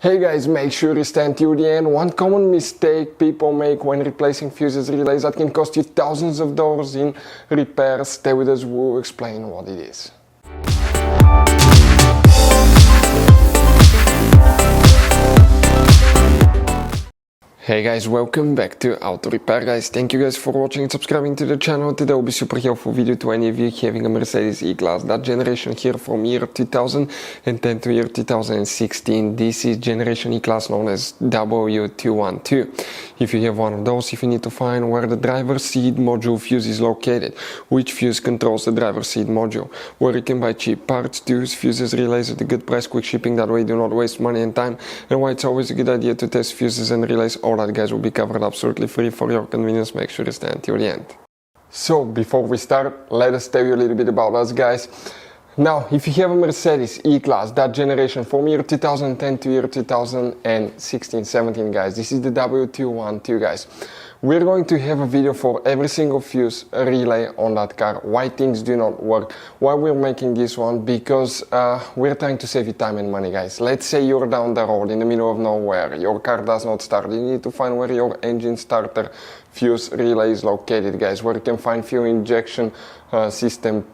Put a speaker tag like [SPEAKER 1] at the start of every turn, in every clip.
[SPEAKER 1] Hey guys, make sure you stand till the end. One common mistake people make when replacing fuses relays that can cost you thousands of dollars in repairs. Stay with us, we'll explain what it is. Hey guys, welcome back to Auto Repair guys. Thank you guys for watching and subscribing to the channel. Today will be super helpful video to any of you having a Mercedes E-Class. That generation here from year 2010 to year 2016. This is generation E-Class known as W212. If you have one of those, if you need to find where the driver's seat module fuse is located, which fuse controls the driver's seat module, where you can buy cheap parts, tools, fuses, relays at a good price, quick shipping, that way you do not waste money and time, and why it's always a good idea to test fuses and relays, all that guys will be covered absolutely free for your convenience. Make sure you stay until the end. So before we start, let us tell you a little bit about us guys. Now, if you have a Mercedes E-Class, that generation from year 2010 to year 2016-17 guys, this is the W212 guys. We're going to have a video for every single fuse relay on that car, why things do not work, why we're making this one, because we're trying to save you time and money guys. Let's say you're down the road in the middle of nowhere, your car does not start, you need to find where your engine starter fuse relay is located guys, where you can find fuel injection system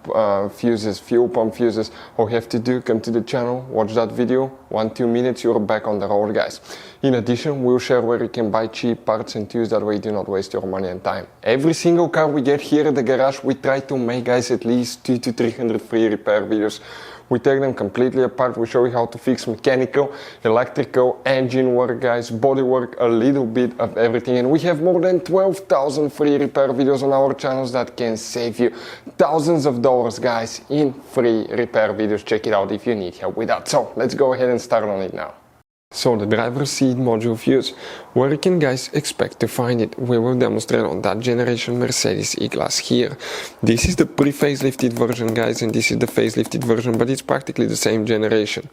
[SPEAKER 1] fuses, fuel pump fuses. All you have to do, come to the channel, watch that video, 1-2 minutes, you're back on the road guys. In addition, we'll share where you can buy cheap parts and tools, that way you do not waste your money and time. Every single car we get here at the garage, we try to make guys at least 200 to 300 free repair videos. We take them completely apart, we show you how to fix mechanical, electrical, engine work guys, body work, a little bit of everything, and we have more than 12,000 free repair videos on our channels that can save you thousands of dollars guys in free repair videos. Check it out if you need help with that. So let's go ahead and start on it now. So the driver's seat module fuse, where you can guys expect to find it, we will demonstrate on that generation Mercedes E-Class here. This is the pre-facelifted version guys, and this is the facelifted version, but it's practically the same generation.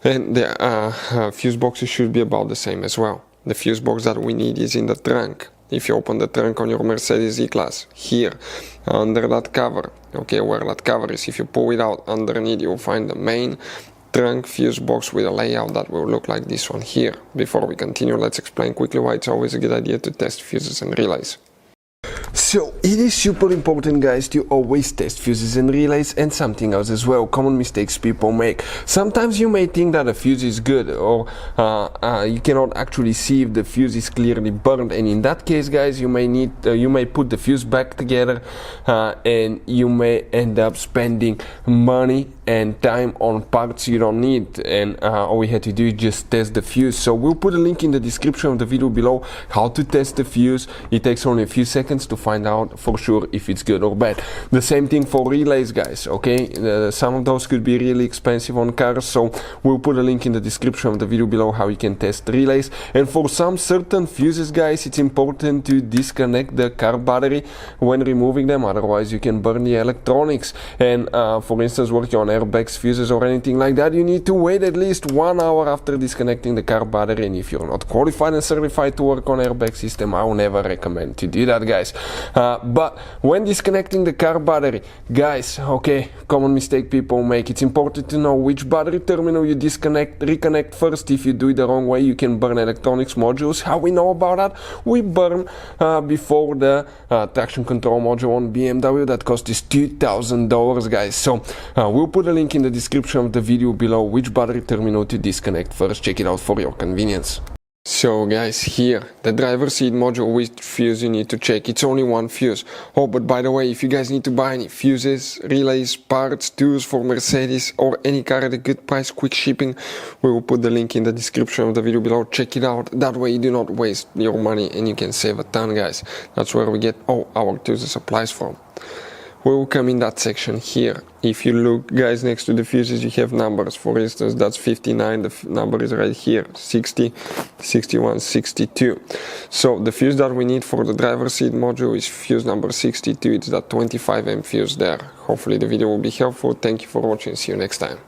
[SPEAKER 1] And the fuse boxes should be about the same as well. The fuse box that we need is in the trunk. If you open the trunk on your Mercedes E-Class, here, under that cover, okay, where that cover is, if you pull it out underneath, you'll find the main trunk fuse box with a layout that will look like this one here. Before we continue, let's explain quickly why it's always a good idea to test fuses and relays. So it is super important guys to always test fuses and relays, and something else as well, common mistakes people make. Sometimes you may think that a fuse is good, or you cannot actually see if the fuse is clearly burned, and in that case guys you may put the fuse back together and you may end up spending money and time on parts you don't need, and all we had to do is just test the fuse. So we'll put a link in the description of the video below how to test the fuse. It takes only a few seconds to find out for sure if it's good or bad. The same thing for relays guys, okay? Some of those could be really expensive on cars, so we'll put a link in the description of the video below how you can test relays. And for some certain fuses guys, it's important to disconnect the car battery when removing them, otherwise you can burn the electronics. And for instance, working on airbags, fuses or anything like that, you need to wait at least 1 hour after disconnecting the car battery, and if you're not qualified and certified to work on airbag system, I will never recommend to do that guys. But when disconnecting the car battery guys, okay, common mistake people make, it's important to know which battery terminal you reconnect first. If you do it the wrong way, you can burn electronics modules. How we know about that? We burn before the traction control module on BMW that cost us $2,000 guys. So we'll put a link in the description of the video below which battery terminal to disconnect first. Check it out for your convenience. So guys, here, the driver's seat module with fuse you need to check. It's only one fuse. Oh, but by the way, if you guys need to buy any fuses, relays, parts, tools for Mercedes or any car at a good price, quick shipping, we will put the link in the description of the video below. Check it out. That way you do not waste your money and you can save a ton guys. That's where we get all our tools and supplies from. We will come in that section here. If you look guys next to the fuses, you have numbers. For instance, that's 59, the number is right here, 60, 61, 62. So the fuse that we need for the driver's seat module is fuse number 62. It's that 25 amp fuse there. Hopefully the video will be helpful. Thank you for watching. See you next time.